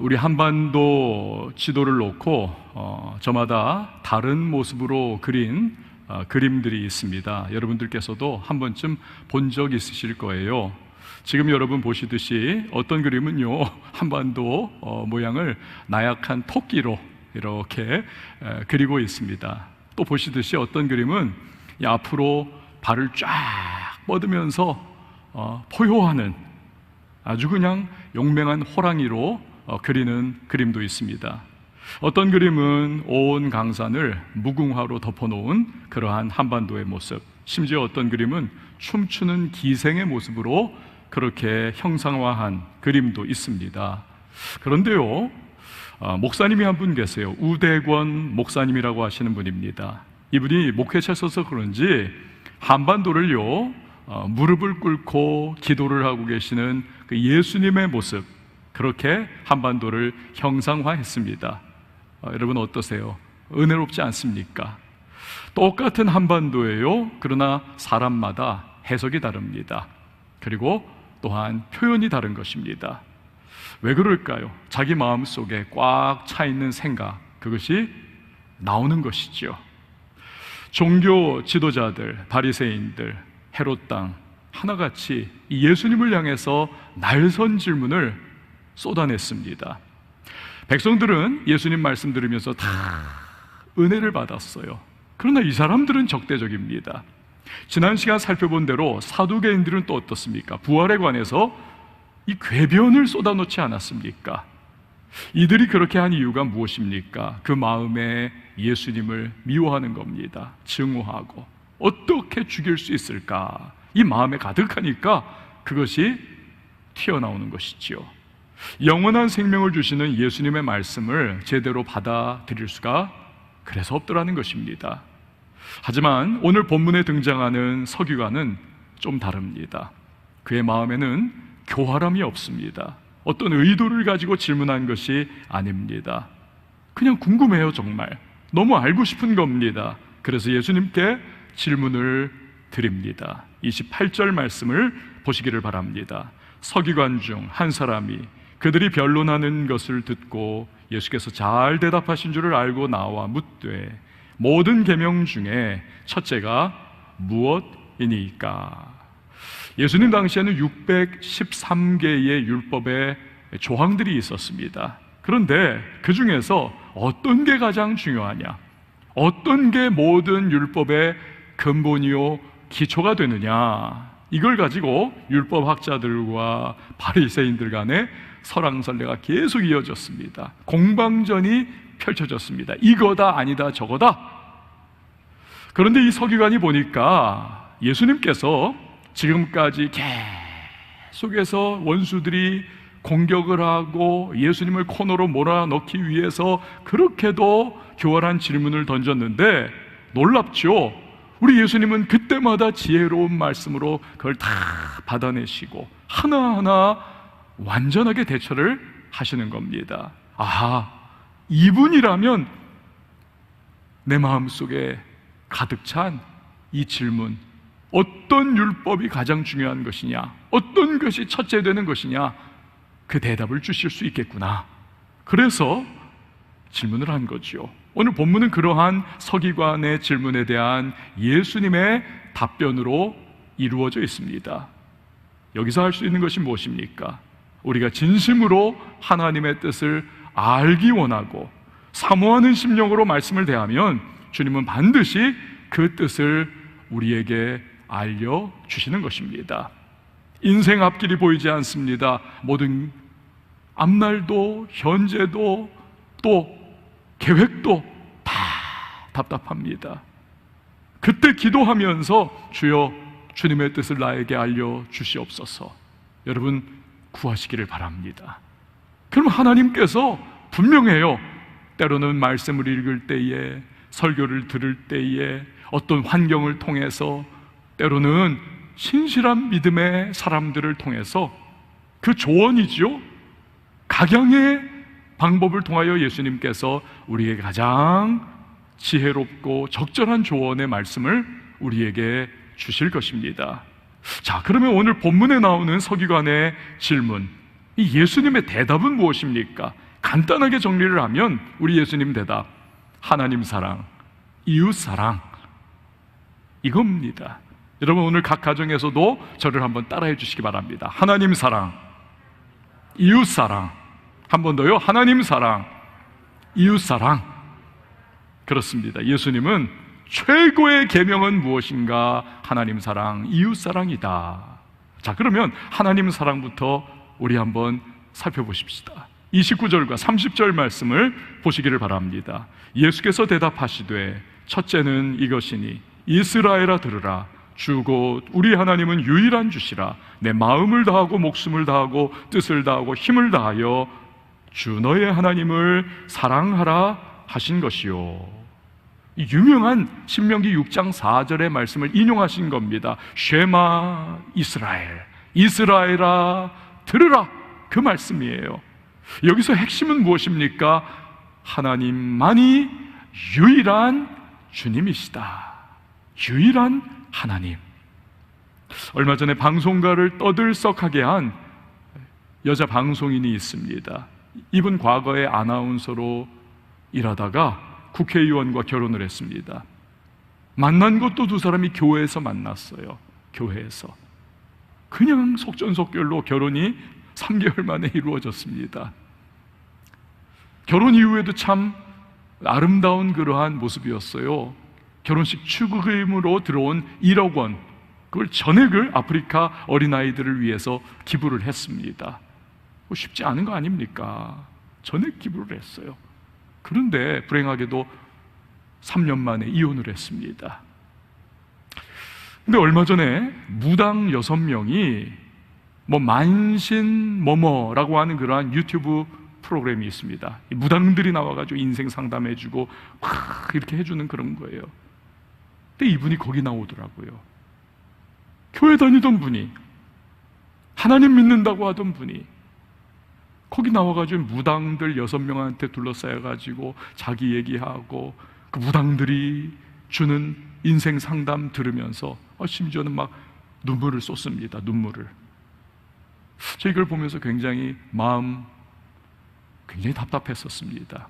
우리 한반도 지도를 놓고 저마다 다른 모습으로 그린 그림들이 있습니다. 여러분들께서도 한 번쯤 본 적 있으실 거예요. 지금 여러분 보시듯이 어떤 그림은요, 한반도 모양을 나약한 토끼로 이렇게 그리고 있습니다. 또 보시듯이 어떤 그림은 앞으로 발을 쫙 뻗으면서 포효하는 아주 그냥 용맹한 호랑이로 그리는 그림도 있습니다. 어떤 그림은 온 강산을 무궁화로 덮어놓은 그러한 한반도의 모습, 심지어 어떤 그림은 춤추는 기생의 모습으로 그렇게 형상화한 그림도 있습니다. 그런데요, 목사님이 한 분 계세요. 우대권 목사님이라고 하시는 분입니다. 이분이 목회자셔서 그런지 한반도를요, 무릎을 꿇고 기도를 하고 계시는 그 예수님의 모습, 그렇게 한반도를 형상화했습니다. 여러분 어떠세요? 은혜롭지 않습니까? 똑같은 한반도예요. 그러나 사람마다 해석이 다릅니다. 그리고 또한 표현이 다른 것입니다. 왜 그럴까요? 자기 마음속에 꽉 차 있는 생각, 그것이 나오는 것이죠. 종교 지도자들, 바리새인들, 헤롯 땅 하나같이 예수님을 향해서 날선 질문을 쏟아냈습니다. 백성들은 예수님 말씀 들으면서 다 은혜를 받았어요. 그러나 이 사람들은 적대적입니다. 지난 시간 살펴본 대로 사두개인들은 또 어떻습니까? 부활에 관해서 이 궤변을 쏟아놓지 않았습니까? 이들이 그렇게 한 이유가 무엇입니까? 그 마음에 예수님을 미워하는 겁니다. 증오하고 어떻게 죽일 수 있을까? 이 마음에 가득하니까 그것이 튀어나오는 것이지요. 영원한 생명을 주시는 예수님의 말씀을 제대로 받아들일 수가 그래서 없더라는 것입니다. 하지만 오늘 본문에 등장하는 서기관은 좀 다릅니다. 그의 마음에는 교활함이 없습니다. 어떤 의도를 가지고 질문한 것이 아닙니다. 그냥 궁금해요. 정말 너무 알고 싶은 겁니다. 그래서 예수님께 질문을 드립니다. 28절 말씀을 보시기를 바랍니다. 서기관 중 한 사람이 그들이 변론하는 것을 듣고 예수께서 잘 대답하신 줄을 알고 나와 묻되 모든 계명 중에 첫째가 무엇이니까? 예수님 당시에는 613개의 율법의 조항들이 있었습니다. 그런데 그 중에서 어떤 게 가장 중요하냐? 어떤 게 모든 율법의 근본이요 기초가 되느냐? 이걸 가지고 율법학자들과 바리새인들 간에 설왕설래가 계속 이어졌습니다. 공방전이 펼쳐졌습니다. 이거다 아니다 저거다. 그런데 이 서기관이 보니까 예수님께서 지금까지 계속해서 원수들이 공격을 하고 예수님을 코너로 몰아넣기 위해서 그렇게도 교활한 질문을 던졌는데 놀랍죠? 우리 예수님은 그때마다 지혜로운 말씀으로 그걸 다 받아내시고 하나하나 완전하게 대처를 하시는 겁니다. 아하, 이분이라면 내 마음속에 가득 찬 이 질문, 어떤 율법이 가장 중요한 것이냐, 어떤 것이 첫째 되는 것이냐, 그 대답을 주실 수 있겠구나. 그래서 질문을 한 거죠. 오늘 본문은 그러한 서기관의 질문에 대한 예수님의 답변으로 이루어져 있습니다. 여기서 할 수 있는 것이 무엇입니까? 우리가 진심으로 하나님의 뜻을 알기 원하고 사모하는 심령으로 말씀을 대하면 주님은 반드시 그 뜻을 우리에게 알려주시는 것입니다. 인생 앞길이 보이지 않습니다. 모든 앞날도 현재도 또 계획도 다 답답합니다. 그때 기도하면서 주여 주님의 뜻을 나에게 알려주시옵소서. 여러분 구하시기를 바랍니다. 그럼 하나님께서 분명해요. 때로는 말씀을 읽을 때에, 설교를 들을 때에, 어떤 환경을 통해서, 때로는 신실한 믿음의 사람들을 통해서 그 조언이지요, 각양의 방법을 통하여 예수님께서 우리에게 가장 지혜롭고 적절한 조언의 말씀을 우리에게 주실 것입니다. 자, 그러면 오늘 본문에 나오는 서기관의 질문, 이 예수님의 대답은 무엇입니까? 간단하게 정리를 하면 우리 예수님 대답, 하나님 사랑, 이웃 사랑, 이겁니다. 여러분, 오늘 각 가정에서도 저를 한번 따라해 주시기 바랍니다. 하나님 사랑, 이웃 사랑. 한 번 더요. 하나님 사랑, 이웃 사랑. 그렇습니다. 예수님은 최고의 계명은 무엇인가? 하나님 사랑, 이웃 사랑이다. 자, 그러면 하나님 사랑부터 우리 한번 살펴보십시다. 29절과 30절 말씀을 보시기를 바랍니다. 예수께서 대답하시되 첫째는 이것이니 이스라엘아 들으라. 주 곧 우리 하나님은 유일한 주시라. 내 마음을 다하고 목숨을 다하고 뜻을 다하고 힘을 다하여 주 너의 하나님을 사랑하라 하신 것이요. 이 유명한 신명기 6장 4절의 말씀을 인용하신 겁니다. 쉐마 이스라엘, 이스라엘아 들으라, 그 말씀이에요. 여기서 핵심은 무엇입니까? 하나님만이 유일한 주님이시다. 유일한 하나님. 얼마 전에 방송가를 떠들썩하게 한 여자 방송인이 있습니다. 이분 과거에 아나운서로 일하다가 국회의원과 결혼을 했습니다. 만난 것도 두 사람이 교회에서 만났어요. 교회에서 그냥 속전속결로 결혼이 3개월 만에 이루어졌습니다. 결혼 이후에도 참 아름다운 그러한 모습이었어요. 결혼식 축의금으로 들어온 1억 원, 그걸 전액을 아프리카 어린아이들을 위해서 기부를 했습니다. 쉽지 않은 거 아닙니까? 전액 기부를 했어요. 그런데 불행하게도 3년 만에 이혼을 했습니다. 근데 얼마 전에 무당 6명이 만신 뭐뭐라고 하는 그러한 유튜브 프로그램이 있습니다. 무당들이 나와가지고 인생 상담해주고 이렇게 해주는 그런 거예요. 근데 이분이 거기 나오더라고요. 교회 다니던 분이, 하나님 믿는다고 하던 분이 거기 나와가지고 무당들 6명한테 둘러싸여가지고 자기 얘기하고 그 무당들이 주는 인생 상담 들으면서 심지어는 막 눈물을 쏟습니다. 눈물을. 저 이걸 보면서 굉장히 굉장히 답답했었습니다.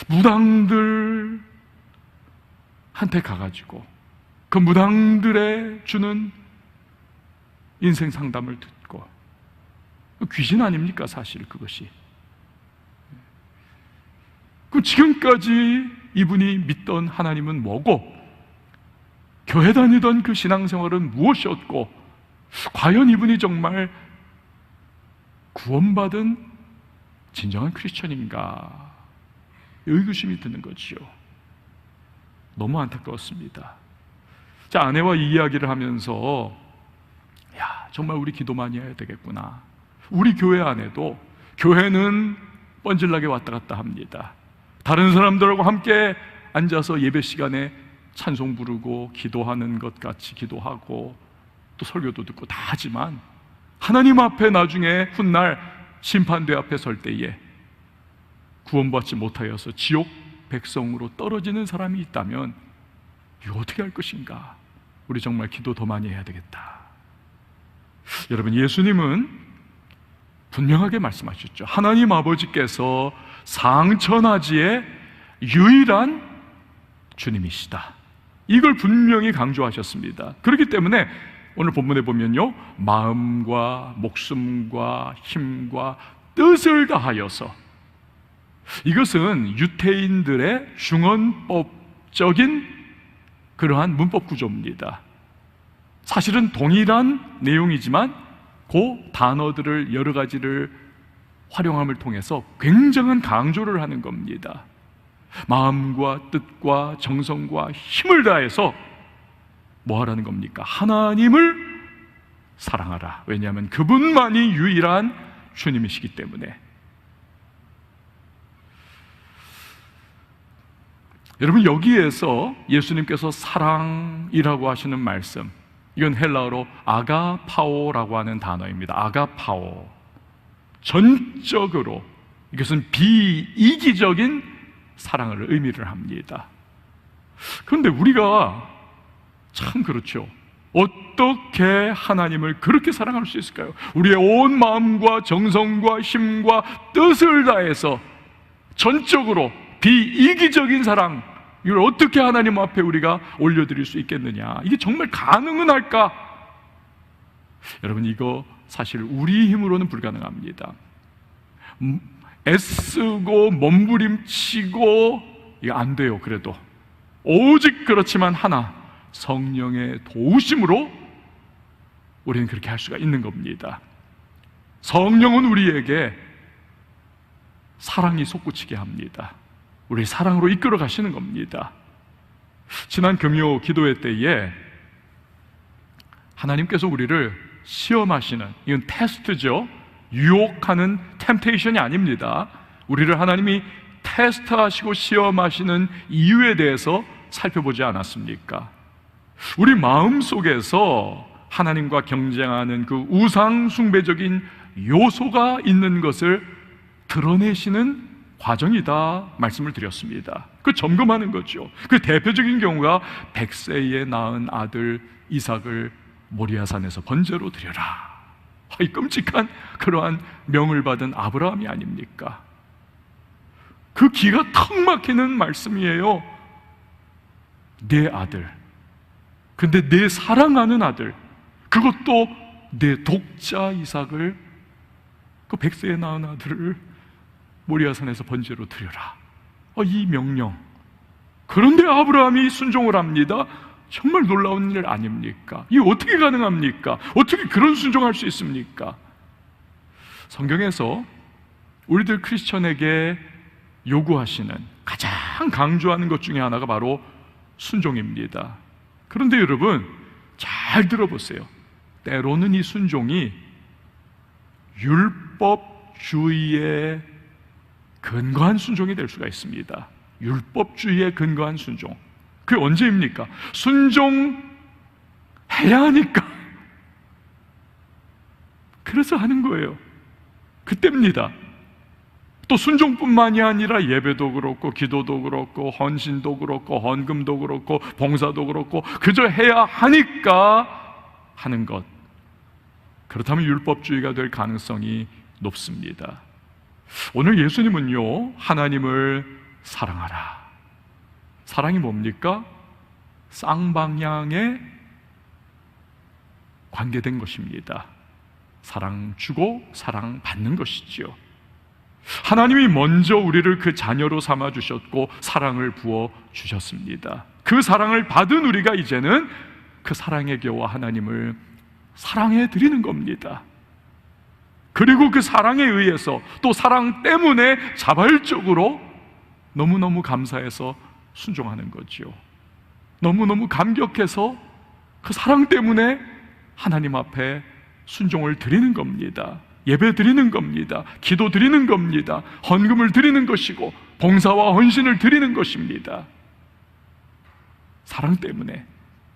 무당들한테 가가지고 그 무당들의 주는 인생 상담을 듣고, 귀신 아닙니까 사실 그것이. 그럼 지금까지 이분이 믿던 하나님은 뭐고, 교회 다니던 그 신앙생활은 무엇이었고, 과연 이분이 정말 구원받은 진정한 크리스천인가? 의구심이 드는 거지요. 너무 안타까웠습니다. 자, 아내와 이 이야기를 하면서 정말 우리 기도 많이 해야 되겠구나. 우리 교회 안에도 교회는 뻔질나게 왔다 갔다 합니다. 다른 사람들하고 함께 앉아서 예배 시간에 찬송 부르고 기도하는 것 같이 기도하고 또 설교도 듣고 다 하지만 하나님 앞에 나중에 훗날 심판대 앞에 설 때에 구원받지 못하여서 지옥 백성으로 떨어지는 사람이 있다면 이거 어떻게 할 것인가? 우리 정말 기도 더 많이 해야 되겠다. 여러분, 예수님은 분명하게 말씀하셨죠. 하나님 아버지께서 상천하지의 유일한 주님이시다. 이걸 분명히 강조하셨습니다. 그렇기 때문에 오늘 본문에 보면요, 마음과 목숨과 힘과 뜻을 다하여서, 이것은 유태인들의 중언법적인 그러한 문법 구조입니다. 사실은 동일한 내용이지만 그 단어들을 여러 가지를 활용함을 통해서 굉장한 강조를 하는 겁니다. 마음과 뜻과 정성과 힘을 다해서 뭐 하라는 겁니까? 하나님을 사랑하라. 왜냐하면 그분만이 유일한 주님이시기 때문에. 여러분, 여기에서 예수님께서 사랑이라고 하시는 말씀, 이건 헬라어로 아가파오라고 하는 단어입니다. 아가파오. 전적으로 이것은 비이기적인 사랑을 의미를 합니다. 그런데 우리가 참 그렇죠. 어떻게 하나님을 그렇게 사랑할 수 있을까요? 우리의 온 마음과 정성과 힘과 뜻을 다해서 전적으로 비이기적인 사랑, 이걸 어떻게 하나님 앞에 우리가 올려드릴 수 있겠느냐? 이게 정말 가능은 할까? 여러분, 이거 사실 우리 힘으로는 불가능합니다. 애쓰고 몸부림치고 이거 안 돼요. 그래도 오직 그렇지만 하나, 성령의 도우심으로 우리는 그렇게 할 수가 있는 겁니다. 성령은 우리에게 사랑이 솟구치게 합니다. 우리 사랑으로 이끌어 가시는 겁니다. 지난 금요 기도회 때에 하나님께서 우리를 시험하시는, 이건 테스트죠. 유혹하는 템테이션이 아닙니다. 우리를 하나님이 테스트하시고 시험하시는 이유에 대해서 살펴보지 않았습니까? 우리 마음 속에서 하나님과 경쟁하는 그 우상 숭배적인 요소가 있는 것을 드러내시는 과정이다 말씀을 드렸습니다. 그 점검하는 거죠. 그 대표적인 경우가 100세에 낳은 아들 이삭을 모리아산에서 번제로 드려라. 이 끔찍한 그러한 명을 받은 아브라함이 아닙니까? 그 기가 턱 막히는 말씀이에요. 내 아들, 근데 내 사랑하는 아들, 그것도 내 독자 이삭을, 그 100세에 낳은 아들을 모리아산에서 번제로 드려라. 이 명령. 그런데 아브라함이 순종을 합니다. 정말 놀라운 일 아닙니까? 이게 어떻게 가능합니까? 어떻게 그런 순종할 수 있습니까? 성경에서 우리들 크리스천에게 요구하시는, 가장 강조하는 것 중에 하나가 바로 순종입니다. 그런데 여러분, 잘 들어보세요. 때로는 이 순종이 율법주의에 근거한 순종이 될 수가 있습니다. 율법주의에 근거한 순종. 그게 언제입니까? 순종해야 하니까. 그래서 하는 거예요. 그때입니다. 또 순종뿐만이 아니라 예배도 그렇고, 기도도 그렇고, 헌신도 그렇고, 헌금도 그렇고, 봉사도 그렇고, 그저 해야 하니까 하는 것. 그렇다면 율법주의가 될 가능성이 높습니다. 오늘 예수님은요, 하나님을 사랑하라. 사랑이 뭡니까? 쌍방향에 관계된 것입니다. 사랑 주고 사랑 받는 것이지요. 하나님이 먼저 우리를 그 자녀로 삼아 주셨고 사랑을 부어 주셨습니다. 그 사랑을 받은 우리가 이제는 그 사랑의 겨워 하나님을 사랑해 드리는 겁니다. 그리고 그 사랑에 의해서, 또 사랑 때문에 자발적으로 너무너무 감사해서 순종하는 거죠. 너무너무 감격해서 그 사랑 때문에 하나님 앞에 순종을 드리는 겁니다. 예배 드리는 겁니다. 기도 드리는 겁니다. 헌금을 드리는 것이고 봉사와 헌신을 드리는 것입니다. 사랑 때문에.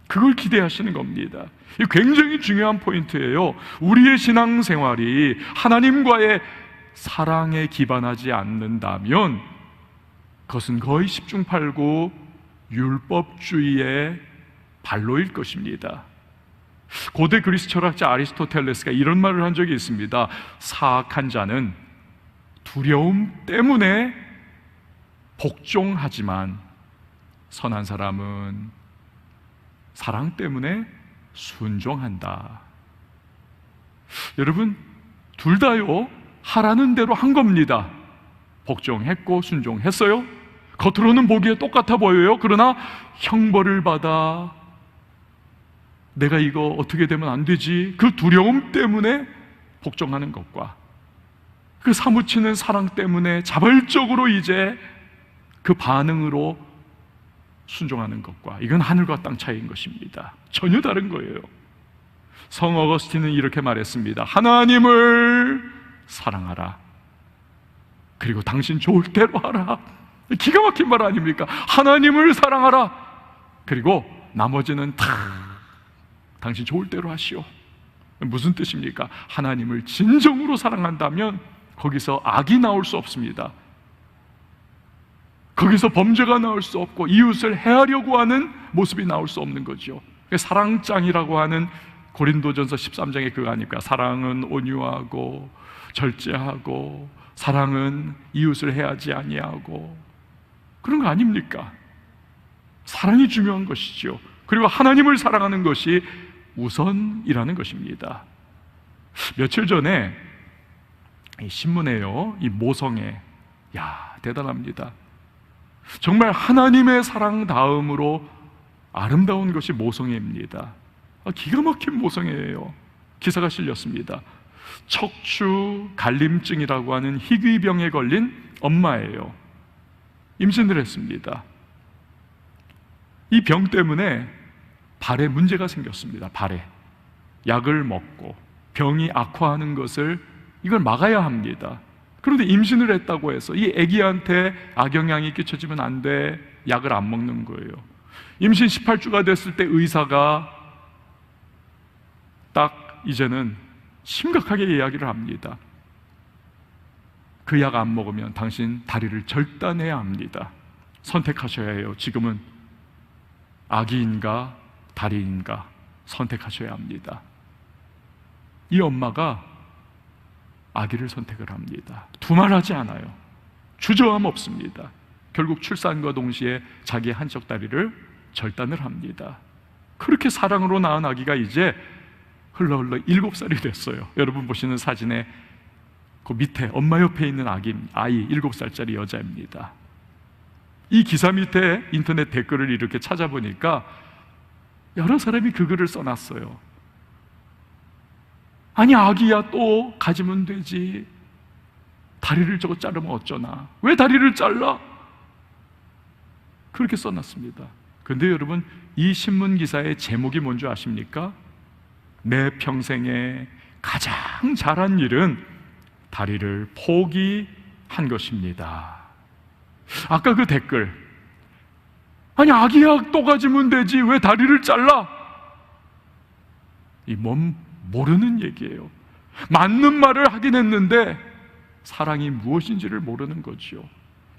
그걸 기대하시는 겁니다. 이 굉장히 중요한 포인트예요. 우리의 신앙생활이 하나님과의 사랑에 기반하지 않는다면 그것은 거의 10중 8구 율법주의의 발로일 것입니다. 고대 그리스 철학자 아리스토텔레스가 이런 말을 한 적이 있습니다. 사악한 자는 두려움 때문에 복종하지만 선한 사람은 사랑 때문에 순종한다. 여러분, 둘 다요, 하라는 대로 한 겁니다. 복종했고 순종했어요. 겉으로는 보기에 똑같아 보여요. 그러나 형벌을 받아 내가 이거 어떻게 되면 안 되지, 그 두려움 때문에 복종하는 것과 그 사무치는 사랑 때문에 자발적으로 이제 그 반응으로 순종하는 것과, 이건 하늘과 땅 차이인 것입니다. 전혀 다른 거예요. 성 어거스틴은 이렇게 말했습니다. 하나님을 사랑하라. 그리고 당신 좋을 대로 하라. 기가 막힌 말 아닙니까? 하나님을 사랑하라. 그리고 나머지는 다 당신 좋을 대로 하시오. 무슨 뜻입니까? 하나님을 진정으로 사랑한다면 거기서 악이 나올 수 없습니다. 거기서 범죄가 나올 수 없고 이웃을 해하려고 하는 모습이 나올 수 없는 거죠. 사랑장이라고 하는 고린도전서 13장에 그거 아닙니까? 사랑은 온유하고 절제하고 사랑은 이웃을 해하지 아니하고, 그런 거 아닙니까? 사랑이 중요한 것이죠. 그리고 하나님을 사랑하는 것이 우선이라는 것입니다. 며칠 전에 신문에요, 이 모성애, 대단합니다. 정말 하나님의 사랑 다음으로 아름다운 것이 모성애입니다. 기가 막힌 모성애예요. 기사가 실렸습니다. 척추 갈림증이라고 하는 희귀병에 걸린 엄마예요. 임신을 했습니다. 이 병 때문에 발에 문제가 생겼습니다. 발에 약을 먹고 병이 악화하는 것을, 이걸 막아야 합니다. 그런데 임신을 했다고 해서 이 아기한테 악영향이 끼쳐지면 안 돼. 약을 안 먹는 거예요. 임신 18주가 됐을 때 의사가 딱 이제는 심각하게 이야기를 합니다. 그 약 안 먹으면 당신 다리를 절단해야 합니다. 선택하셔야 해요. 지금은 아기인가 다리인가 선택하셔야 합니다. 이 엄마가 아기를 선택을 합니다. 두말하지 않아요. 주저함 없습니다. 결국 출산과 동시에 자기의 한쪽 다리를 절단을 합니다. 그렇게 사랑으로 낳은 아기가 이제 흘러 7살이 됐어요. 여러분 보시는 사진에 그 밑에 엄마 옆에 있는 아이 7살짜리 여자입니다. 이 기사 밑에 인터넷 댓글을 이렇게 찾아보니까 여러 사람이 그 글을 써놨어요. 아니, 아기야 또 가지면 되지, 다리를 저거 자르면 어쩌나, 왜 다리를 잘라? 그렇게 써놨습니다. 근데 여러분, 이 신문 기사의 제목이 뭔지 아십니까? 내 평생에 가장 잘한 일은 다리를 포기한 것입니다. 아까 그 댓글, 아니 아기야 또 가지면 되지 왜 다리를 잘라? 이 몸 모르는 얘기예요. 맞는 말을 하긴 했는데 사랑이 무엇인지를 모르는 거죠.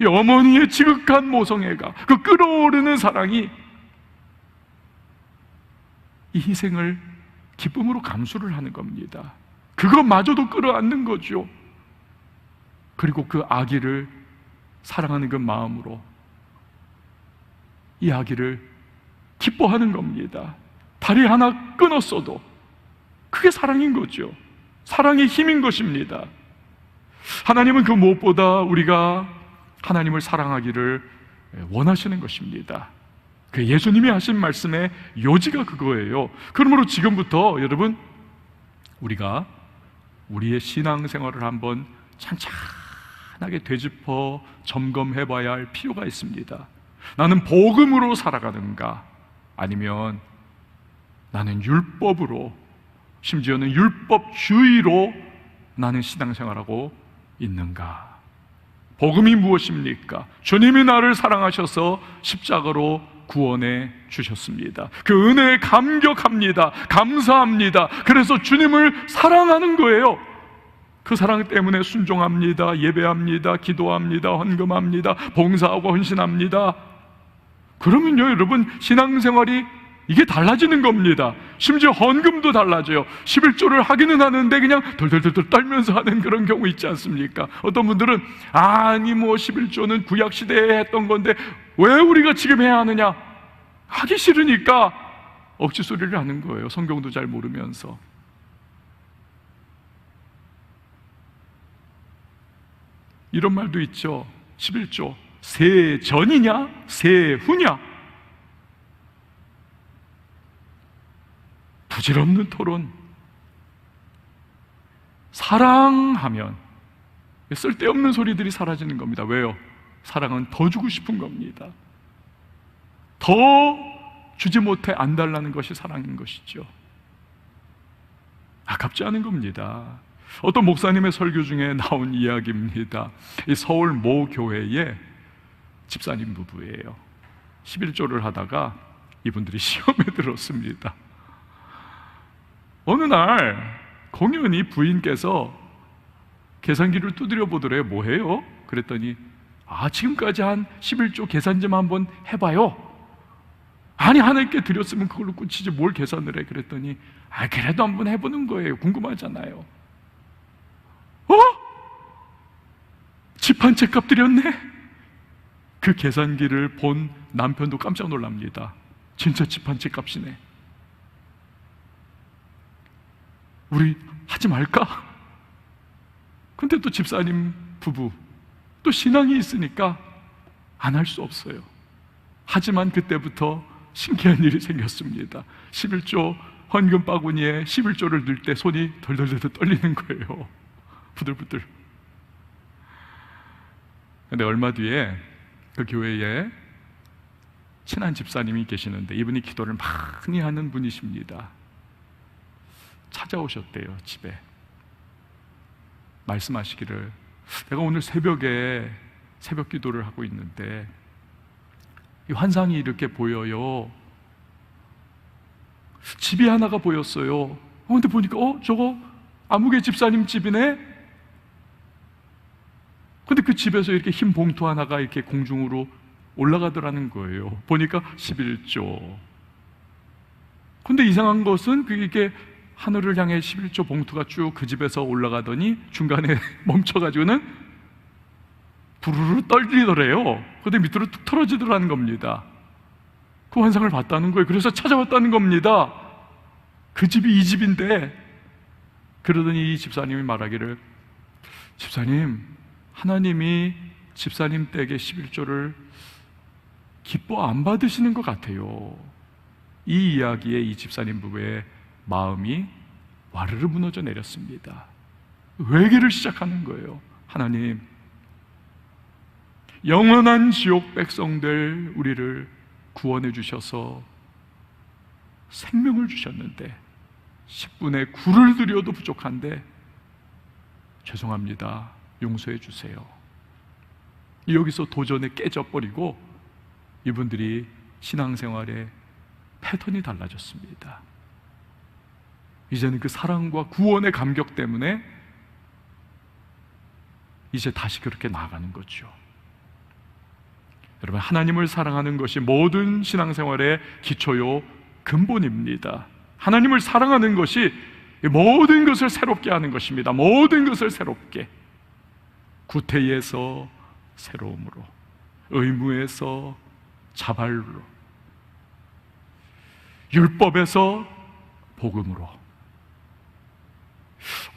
이 어머니의 지극한 모성애가, 그 끓어오르는 사랑이 이 희생을 기쁨으로 감수를 하는 겁니다. 그것마저도 끌어안는 거죠. 그리고 그 아기를 사랑하는 그 마음으로 이 아기를 기뻐하는 겁니다. 다리 하나 끊었어도 그게 사랑인 거죠. 사랑의 힘인 것입니다. 하나님은 그 무엇보다 우리가 하나님을 사랑하기를 원하시는 것입니다. 그 예수님이 하신 말씀의 요지가 그거예요. 그러므로 지금부터 여러분, 우리가 우리의 신앙생활을 한번 찬찬하게 되짚어 점검해 봐야 할 필요가 있습니다. 나는 복음으로 살아가는가, 아니면 나는 율법으로, 심지어는 율법주의로 나는 신앙생활하고 있는가? 복음이 무엇입니까? 주님이 나를 사랑하셔서 십자가로 구원해 주셨습니다. 그 은혜에 감격합니다. 감사합니다. 그래서 주님을 사랑하는 거예요. 그 사랑 때문에 순종합니다. 예배합니다. 기도합니다. 헌금합니다. 봉사하고 헌신합니다. 그러면요, 여러분, 신앙생활이 이게 달라지는 겁니다. 심지어 헌금도 달라져요. 11조를 하기는 하는데 그냥 덜덜덜 떨면서 하는 그런 경우 있지 않습니까? 어떤 분들은 아니 11조는 구약시대에 했던 건데 왜 우리가 지금 해야 하느냐? 하기 싫으니까 억지 소리를 하는 거예요. 성경도 잘 모르면서. 이런 말도 있죠. 11조 새 전이냐 새 후냐? 부질없는 토론. 사랑하면 쓸데없는 소리들이 사라지는 겁니다. 왜요? 사랑은 더 주고 싶은 겁니다. 더 주지 못해 안 달라는 것이 사랑인 것이죠. 아깝지 않은 겁니다. 어떤 목사님의 설교 중에 나온 이야기입니다. 이 서울 모 교회의 집사님 부부예요. 11조를 하다가 이분들이 시험에 들었습니다. 어느 날 공연히 부인께서 계산기를 두드려 보더래요. 뭐해요? 그랬더니 지금까지 한 11조 계산 좀 한번 해봐요. 아니 하나님께 드렸으면 그걸로 끝이지 뭘 계산을 해. 그랬더니 그래도 한번 해보는 거예요. 궁금하잖아요. 집 한 채 값 드렸네? 그 계산기를 본 남편도 깜짝 놀랍니다. 진짜 집 한 채 값이네. 우리 하지 말까? 근데 또 집사님 부부 또 신앙이 있으니까 안 할 수 없어요. 하지만 그때부터 신기한 일이 생겼습니다. 11조 헌금 바구니에 11조를 넣을 때 손이 덜덜덜 떨리는 거예요. 부들부들. 근데 얼마 뒤에 그 교회에 친한 집사님이 계시는데 이분이 기도를 많이 하는 분이십니다. 찾아오셨대요. 집에 말씀하시기를, 내가 오늘 새벽에 새벽 기도를 하고 있는데 이 환상이 이렇게 보여요. 집이 하나가 보였어요. 근데 보니까 저거 아무개 집사님 집이네. 근데 그 집에서 이렇게 흰 봉투 하나가 이렇게 공중으로 올라가더라는 거예요. 보니까 11조. 근데 이상한 것은 이게 하늘을 향해 11조 봉투가 쭉 그 집에서 올라가더니 중간에 멈춰가지고는 부르르 떨리더래요. 근데 밑으로 툭 떨어지더라는 겁니다. 그 환상을 봤다는 거예요. 그래서 찾아왔다는 겁니다. 그 집이 이 집인데. 그러더니 이 집사님이 말하기를, 집사님, 하나님이 집사님 댁의 11조를 기뻐 안 받으시는 것 같아요. 이 이야기에 이 집사님 부부의 마음이 와르르 무너져 내렸습니다. 회개를 시작하는 거예요. 하나님, 영원한 지옥 백성들 우리를 구원해 주셔서 생명을 주셨는데 10분의 9를 드려도 부족한데 죄송합니다. 용서해 주세요. 여기서 도전에 깨져버리고 이분들이 신앙생활의 패턴이 달라졌습니다. 이제는 그 사랑과 구원의 감격 때문에 이제 다시 그렇게 나아가는 거죠. 여러분, 하나님을 사랑하는 것이 모든 신앙생활의 기초요 근본입니다. 하나님을 사랑하는 것이 모든 것을 새롭게 하는 것입니다. 모든 것을 새롭게. 구태에서 새로움으로, 의무에서 자발로, 율법에서 복음으로.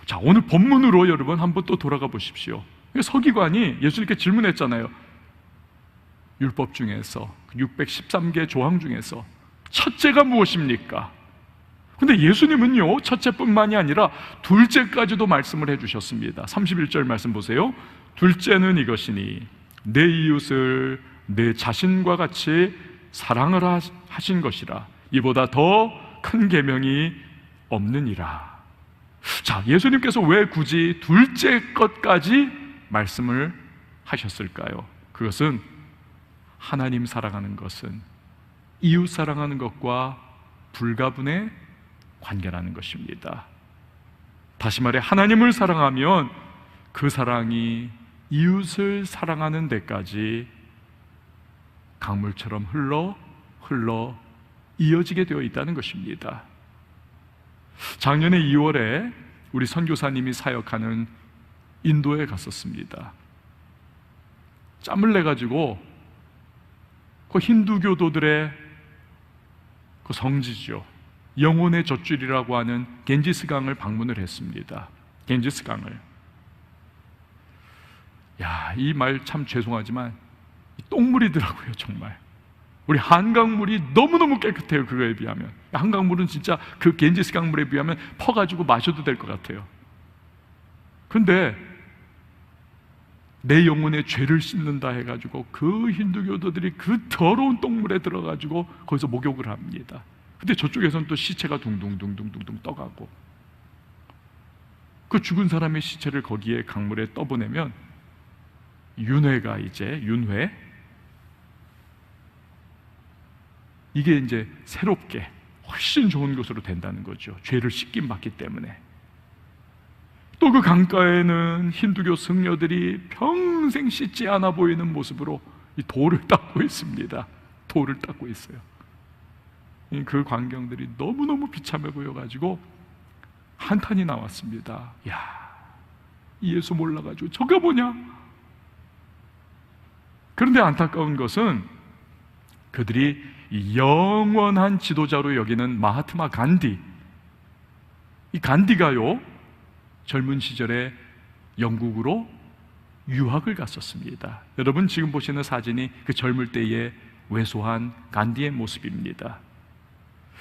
자, 오늘 본문으로 여러분 한번 또 돌아가 보십시오. 서기관이 예수님께 질문했잖아요. 율법 중에서 613개 조항 중에서 첫째가 무엇입니까? 근데 예수님은요, 첫째뿐만이 아니라 둘째까지도 말씀을 해주셨습니다. 31절 말씀 보세요. 둘째는 이것이니 내 이웃을 내 자신과 같이 사랑을 하신 것이라. 이보다 더 큰 계명이 없느니라. 자, 예수님께서 왜 굳이 둘째 것까지 말씀을 하셨을까요? 그것은 하나님 사랑하는 것은 이웃 사랑하는 것과 불가분의 관계라는 것입니다. 다시 말해, 하나님을 사랑하면 그 사랑이 이웃을 사랑하는 데까지 강물처럼 흘러 이어지게 되어 있다는 것입니다. 작년에 2월에 우리 선교사님이 사역하는 인도에 갔었습니다. 짬을 내가지고 그 힌두교도들의 그 성지죠, 영혼의 젖줄이라고 하는 겐지스강을 방문을 했습니다. 겐지스강을. 야, 이 말 참 죄송하지만 똥물이더라고요. 정말 우리 한강물이 너무너무 깨끗해요. 그거에 비하면. 한강물은 진짜 그 겐지스강물에 비하면 퍼가지고 마셔도 될 것 같아요. 근데 내 영혼의 죄를 씻는다 해가지고 그 힌두교도들이 그 더러운 똥물에 들어가지고 거기서 목욕을 합니다. 근데 저쪽에서는 또 시체가 둥둥둥둥둥 떠가고, 그 죽은 사람의 시체를 거기에 강물에 떠보내면 윤회가 윤회, 이게 이제 새롭게 훨씬 좋은 것으로 된다는 거죠. 죄를 씻김 받기 때문에. 또 그 강가에는 힌두교 승려들이 평생 씻지 않아 보이는 모습으로 이 돌을 닦고 있습니다. 돌을 닦고 있어요. 그 광경들이 너무너무 비참해 보여가지고 한탄이 나왔습니다. 야, 이 예수 몰라가지고 저거 뭐냐? 그런데 안타까운 것은 그들이 영원한 지도자로 여기는 마하트마 간디, 이 간디가요 젊은 시절에 영국으로 유학을 갔었습니다. 여러분 지금 보시는 사진이 그 젊을 때의 왜소한 간디의 모습입니다.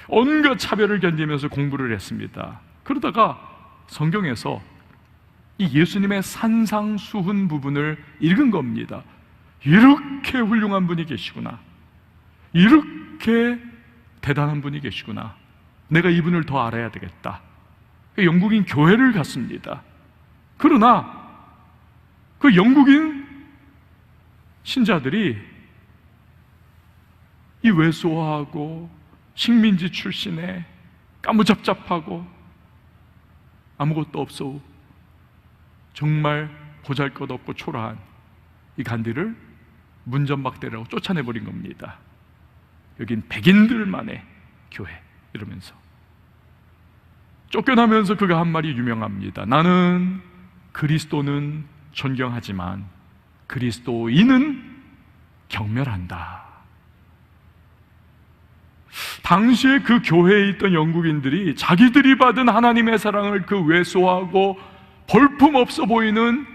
온갖 차별을 견디면서 공부를 했습니다. 그러다가 성경에서 이 예수님의 산상수훈 부분을 읽은 겁니다. 이렇게 훌륭한 분이 계시구나, 이렇게 대단한 분이 계시구나, 내가 이분을 더 알아야 되겠다. 영국인 교회를 갔습니다. 그러나 그 영국인 신자들이 이 왜소하고 식민지 출신에 까무잡잡하고 아무것도 없어 정말 보잘것없고 초라한 이 간디를 문전박대라고 쫓아내버린 겁니다. 여긴 백인들만의 교회 이러면서 쫓겨나면서 그가 한 말이 유명합니다. 나는 그리스도는 존경하지만 그리스도인은 경멸한다. 당시에 그 교회에 있던 영국인들이 자기들이 받은 하나님의 사랑을 그 왜소하고 볼품없어 보이는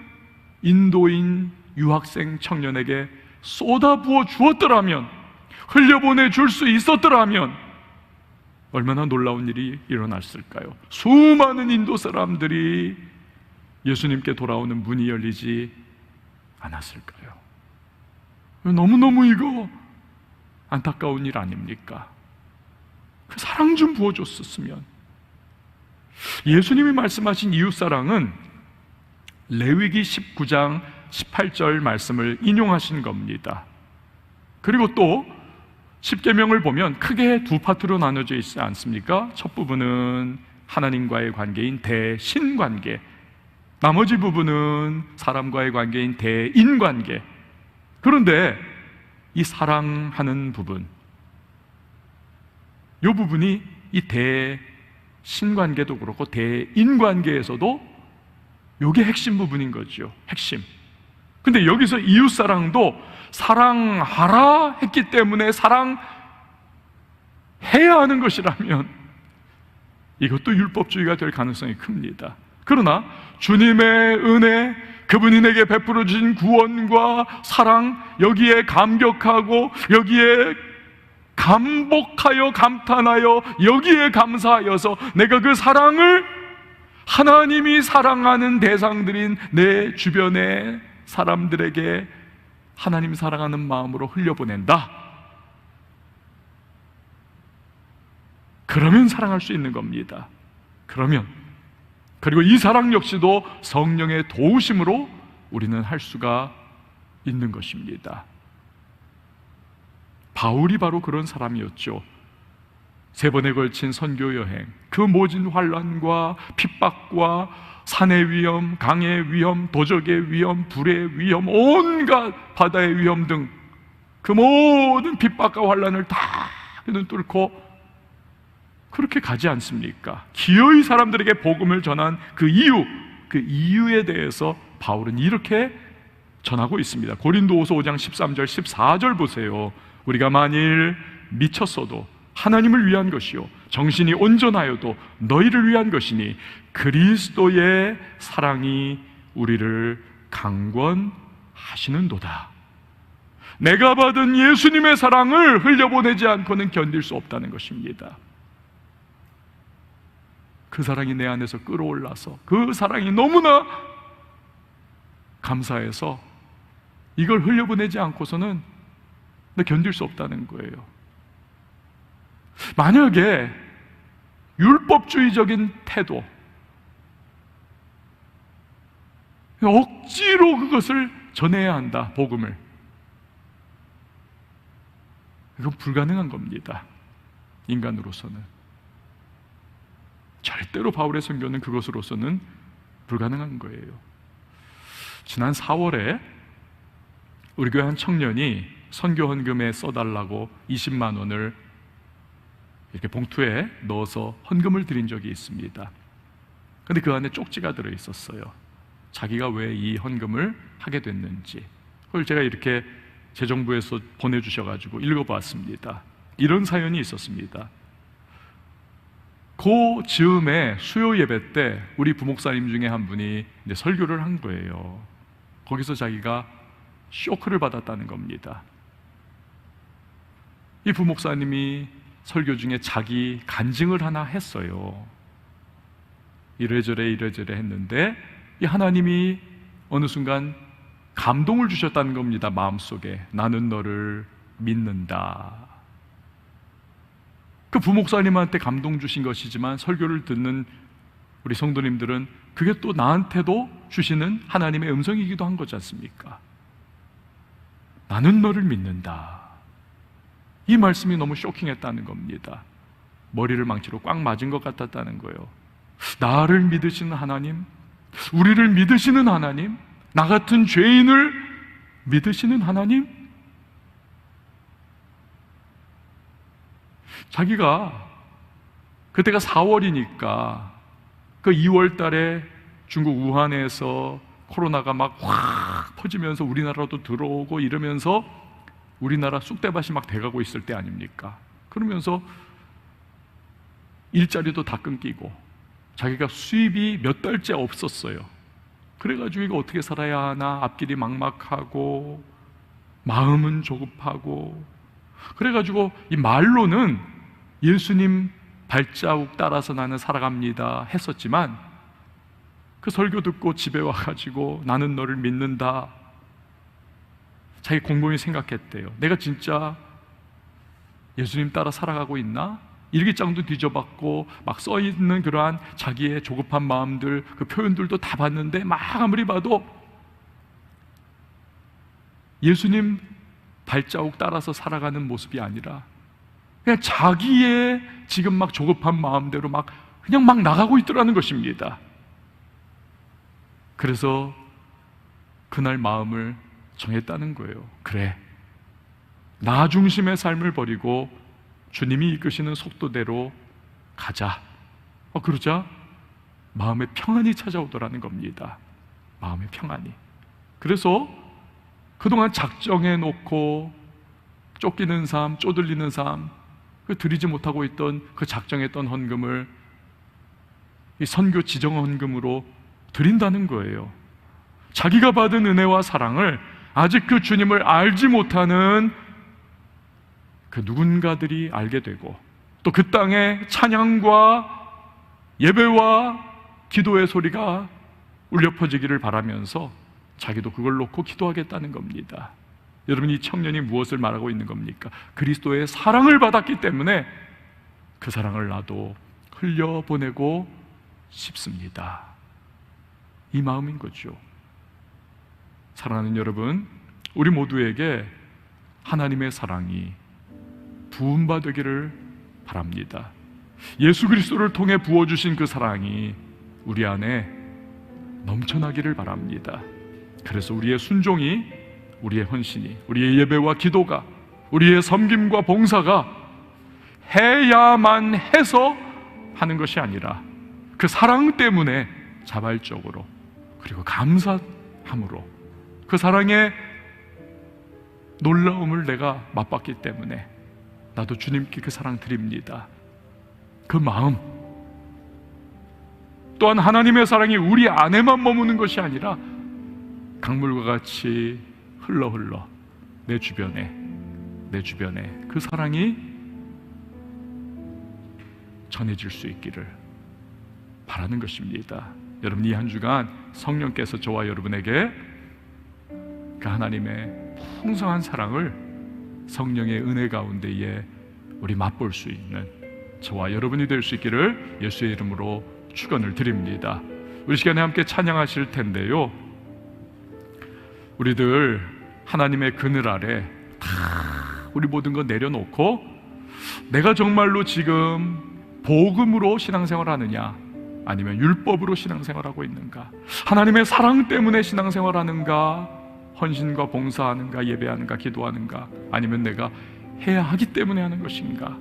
인도인 유학생 청년에게 쏟아부어 주었더라면, 흘려보내 줄 수 있었더라면 얼마나 놀라운 일이 일어났을까요? 수많은 인도 사람들이 예수님께 돌아오는 문이 열리지 않았을까요? 너무너무 이거 안타까운 일 아닙니까? 그 사랑 좀 부어줬었으면. 예수님이 말씀하신 이웃사랑은 레위기 19장 18절 말씀을 인용하신 겁니다. 그리고 또 십계명을 보면 크게 두 파트로 나눠져 있지 않습니까? 첫 부분은 하나님과의 관계인 대신관계, 나머지 부분은 사람과의 관계인 대인관계. 그런데 이 사랑하는 부분, 이 부분이 이 대신관계도 그렇고 대인관계에서도 이게 핵심 부분인 거죠. 핵심. 근데 여기서 이웃사랑도 사랑하라 했기 때문에 사랑해야 하는 것이라면 이것도 율법주의가 될 가능성이 큽니다. 그러나 주님의 은혜, 그분이 내게 베풀어 주신 구원과 사랑, 여기에 감격하고 여기에 감복하여 감탄하여 여기에 감사하여서 내가 그 사랑을 하나님이 사랑하는 대상들인 내 주변의 사람들에게 하나님 사랑하는 마음으로 흘려보낸다. 그러면 사랑할 수 있는 겁니다. 그리고 이 사랑 역시도 성령의 도우심으로 우리는 할 수가 있는 것입니다. 바울이 바로 그런 사람이었죠. 3번에 걸친 선교 여행, 그 모진 환난과 핍박과 산의 위험, 강의 위험, 도적의 위험, 불의 위험, 온갖 바다의 위험 등 그 모든 핍박과 환난을 다 그는 뚫고 그렇게 가지 않습니까? 기어이 사람들에게 복음을 전한 그 이유에 대해서 바울은 이렇게 전하고 있습니다. 고린도후서 5장 13절 14절 보세요. 우리가 만일 미쳤어도 하나님을 위한 것이요 정신이 온전하여도 너희를 위한 것이니 그리스도의 사랑이 우리를 강권하시는도다. 내가 받은 예수님의 사랑을 흘려보내지 않고는 견딜 수 없다는 것입니다. 그 사랑이 내 안에서 끌어올라서 그 사랑이 너무나 감사해서 이걸 흘려보내지 않고서는 나 견딜 수 없다는 거예요. 만약에 율법주의적인 태도, 억지로 그것을 전해야 한다, 복음을, 이건 불가능한 겁니다. 인간으로서는 절대로 바울의 선교는 그것으로서는 불가능한 거예요. 지난 4월에 우리 교회 한 청년이 선교 헌금에 써달라고 20만 원을 이렇게 봉투에 넣어서 헌금을 드린 적이 있습니다. 근데 그 안에 쪽지가 들어있었어요. 자기가 왜 이 헌금을 하게 됐는지. 그걸 제가 이렇게 재정부에서 보내주셔가지고 읽어봤습니다. 이런 사연이 있었습니다. 그 즈음에 수요 예배 때 우리 부목사님 중에 한 분이 이제 설교를 한 거예요. 거기서 자기가 쇼크를 받았다는 겁니다. 이 부목사님이 설교 중에 자기 간증을 하나 했어요. 이래저래 했는데 이 하나님이 어느 순간 감동을 주셨다는 겁니다. 마음속에 나는 너를 믿는다. 그 부목사님한테 감동 주신 것이지만 설교를 듣는 우리 성도님들은 그게 또 나한테도 주시는 하나님의 음성이기도 한 거지 않습니까? 나는 너를 믿는다. 이 말씀이 너무 쇼킹했다는 겁니다. 머리를 망치로 꽉 맞은 것 같았다는 거예요. 나를 믿으시는 하나님, 우리를 믿으시는 하나님, 나 같은 죄인을 믿으시는 하나님. 자기가 그때가 4월이니까 그 2월 달에 중국 우한에서 코로나가 막 확 퍼지면서 우리나라도 들어오고 이러면서 우리나라 쑥대밭이 막 돼가고 있을 때 아닙니까? 그러면서 일자리도 다 끊기고 자기가 수입이 몇 달째 없었어요. 그래가지고 이거 어떻게 살아야 하나, 앞길이 막막하고 마음은 조급하고, 그래가지고 이 말로는 예수님 발자국 따라서 나는 살아갑니다 했었지만 그 설교 듣고 집에 와가지고 나는 너를 믿는다, 자기 곰곰이 생각했대요. 내가 진짜 예수님 따라 살아가고 있나? 일기장도 뒤져봤고 막 써있는 그러한 자기의 조급한 마음들, 그 표현들도 다 봤는데 막 아무리 봐도 예수님 발자국 따라서 살아가는 모습이 아니라 그냥 자기의 지금 막 조급한 마음대로 막 그냥 막 나가고 있더라는 것입니다. 그래서 그날 마음을 정했다는 거예요. 그래, 나 중심의 삶을 버리고 주님이 이끄시는 속도대로 가자. 그러자 마음의 평안이 찾아오더라는 겁니다. 마음의 평안이. 그래서 그동안 작정해 놓고 쫓기는 삶, 쪼들리는 삶, 그 드리지 못하고 있던 그 작정했던 헌금을 이 선교 지정 헌금으로 드린다는 거예요. 자기가 받은 은혜와 사랑을 아직 그 주님을 알지 못하는 그 누군가들이 알게 되고, 또 그 땅에 찬양과 예배와 기도의 소리가 울려 퍼지기를 바라면서 자기도 그걸 놓고 기도하겠다는 겁니다. 여러분, 이 청년이 무엇을 말하고 있는 겁니까? 그리스도의 사랑을 받았기 때문에 그 사랑을 나도 흘려보내고 싶습니다. 이 마음인 거죠. 사랑하는 여러분, 우리 모두에게 하나님의 사랑이 부음받기를 바랍니다. 예수 그리스도를 통해 부어주신 그 사랑이 우리 안에 넘쳐나기를 바랍니다. 그래서 우리의 순종이, 우리의 헌신이, 우리의 예배와 기도가, 우리의 섬김과 봉사가 해야만 해서 하는 것이 아니라 그 사랑 때문에 자발적으로, 그리고 감사함으로 그 사랑의 놀라움을 내가 맛봤기 때문에 나도 주님께 그 사랑 드립니다. 그 마음, 또한 하나님의 사랑이 우리 안에만 머무는 것이 아니라 강물과 같이 흘러 내 주변에 그 사랑이 전해질 수 있기를 바라는 것입니다. 여러분, 이 한 주간 성령께서 저와 여러분에게 그 하나님의 풍성한 사랑을 성령의 은혜 가운데에 우리 맛볼 수 있는 저와 여러분이 될 수 있기를 예수의 이름으로 축원을 드립니다. 우리 시간에 함께 찬양하실 텐데요, 우리들 하나님의 그늘 아래 다 우리 모든 거 내려놓고 내가 정말로 지금 복음으로 신앙생활 하느냐, 아니면 율법으로 신앙생활하고 있는가, 하나님의 사랑 때문에 신앙생활하는가, 헌신과 봉사하는가, 예배하는가, 기도하는가, 아니면 내가 해야 하기 때문에 하는 것인가,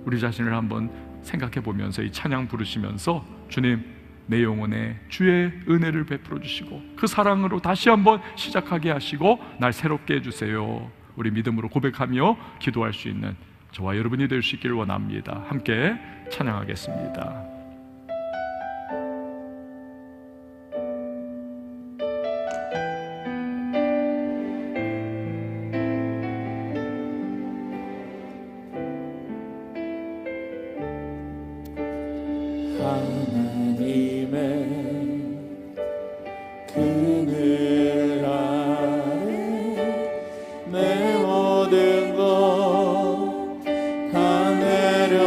우리 자신을 한번 생각해 보면서 이 찬양 부르시면서 주님, 내 영혼에 주의 은혜를 베풀어 주시고 그 사랑으로 다시 한번 시작하게 하시고 날 새롭게 해주세요. 우리 믿음으로 고백하며 기도할 수 있는 저와 여러분이 될 수 있기를 원합니다. 함께 찬양하겠습니다. 하나님의 그늘 아래 내 모든 것 다 내려놓고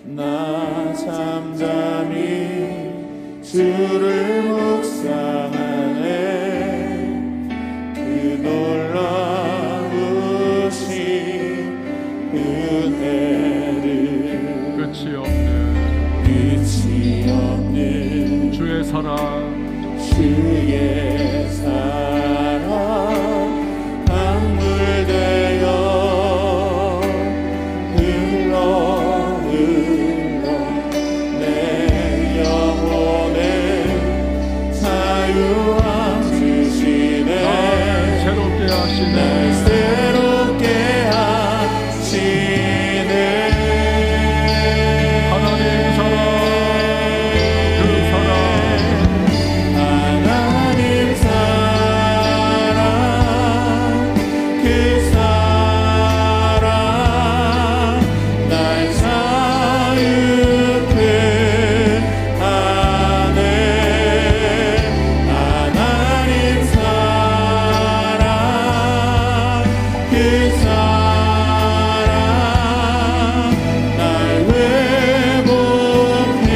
나 잠잠히 주를 묵상하네. 그 놀라우신 은혜를 끝이 없는 주의 사랑, 주의 사랑 강물 되어 흘러 내 영혼에 자유함 주시네. 날 새롭게 하시네. 날 새롭게 하시네. 하나님 사랑, 그 사랑, 하나님 사랑 그 사랑 날 자유케 하네. 하나님 사랑 그 사랑 날 회복해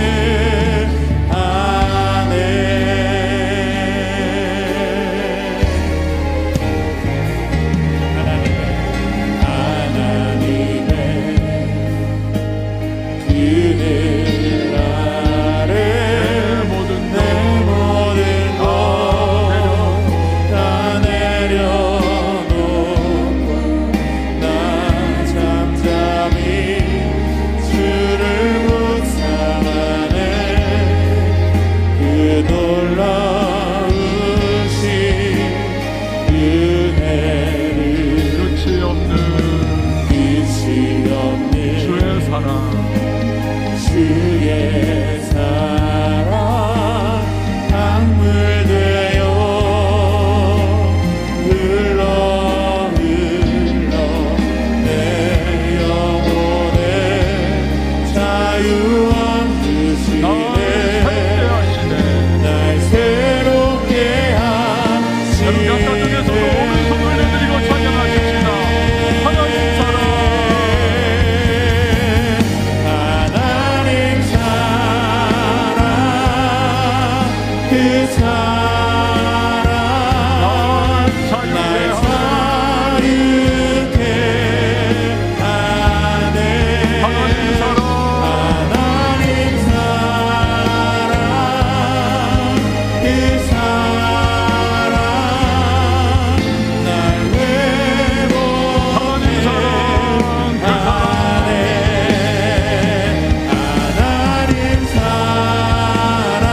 하네. 하나님의 그늘 아래 내 모든 것 다 내려놓고 나 잠잠히 주를 묵상하네. 그 놀라우신 은혜를 끝이 없는 끝이 없는 주의 사랑, 주의 사랑 강물 되어 흘러 내 영혼에 자유함 주시네. 날 새롭게 하시네. 여러분 각자 중에서도 오른손을 내드리고 찬양하십시다. 하나님 사랑, 하나님 사랑 그 사랑 날 자유케 하네. 하나님 사랑, 하나님 사랑 그 사랑 날 하나님 사랑, 그 사랑, 회복하네. 하나님 사랑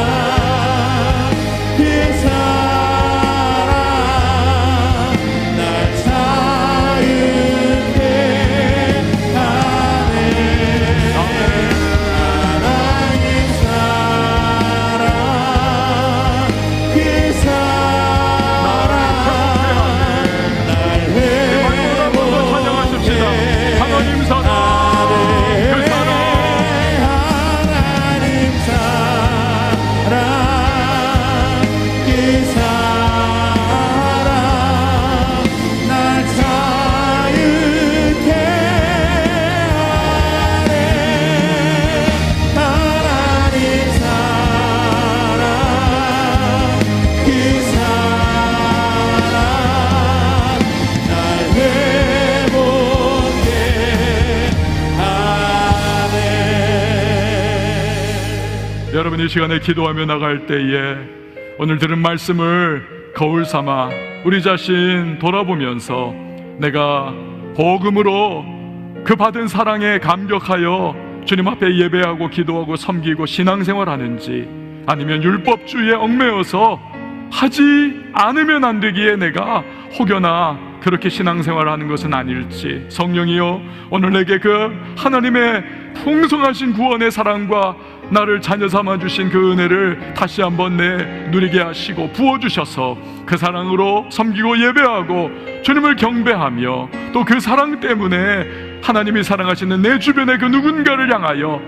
그 사랑 날 자유케 하네. 하나님 사랑 그 사랑 날 한번더 찬양하십시다. 하나님 사랑, 그 사랑, 하나님 사랑 그 사랑 날 자유케 하네. 하나님 사랑 그 사랑 날 회복해 하네. 여러분 이 시간에 기도하며 나갈 때에 오늘 들은 말씀을 거울 삼아 우리 자신 돌아보면서 내가 복음으로 그 받은 사랑에 감격하여 주님 앞에 예배하고 기도하고 섬기고 신앙생활하는지, 아니면 율법주의에 얽매여서 하지 않으면 안 되기에 내가 혹여나 그렇게 신앙생활하는 것은 아닐지, 성령이여 오늘 내게 그 하나님의 풍성하신 구원의 사랑과 나를 자녀 삼아 주신 그 은혜를 다시 한번 누리게 하시고 부어주셔서 그 사랑으로 섬기고 예배하고 주님을 경배하며, 또 그 사랑 때문에 하나님이 사랑하시는 내 주변의 그 누군가를 향하여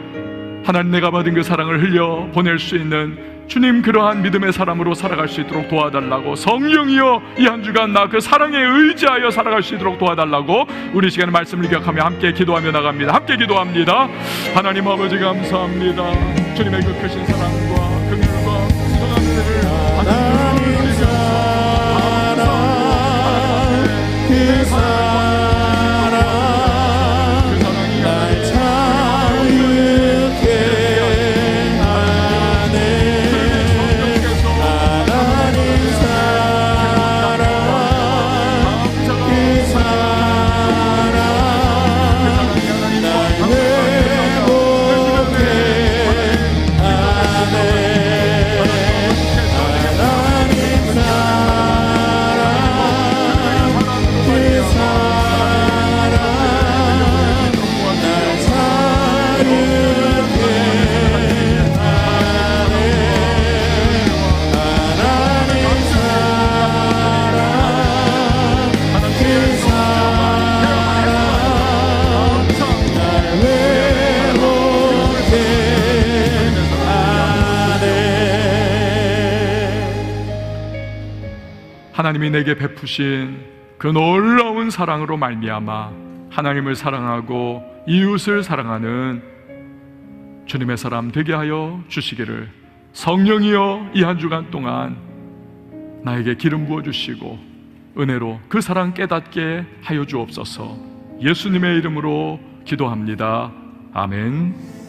하나님 내가 받은 그 사랑을 흘려 보낼 수 있는 주님 그러한 믿음의 사람으로 살아갈 수 있도록 도와달라고, 성령이여 이 한 주간 나 그 사랑에 의지하여 살아갈 수 있도록 도와달라고 우리 시간에 말씀을 기억하며 함께 기도하며 나갑니다. 함께 기도합니다. 하나님 아버지 감사합니다. 주님의 그 크신 사랑과 긍휼과 풍성한 은혜를 하나님 사랑 그 사랑 날 자유케 하네. 하나님 사랑 그 사랑 날 회복해 하네. 하나님 사랑 그 사랑 날 자유케 하네. 하나님 사랑 그 사랑 날 회복해 하네. 하나님이 내게 베푸신 그 놀라운 사랑으로 말미암아 하나님을 사랑하고 이웃을 사랑하는 주님의 사람 되게 하여 주시기를, 성령이여 이 한 주간 동안 나에게 기름 부어 주시고 은혜로 그 사랑 깨닫게 하여 주옵소서. 예수님의 이름으로 기도합니다. 아멘.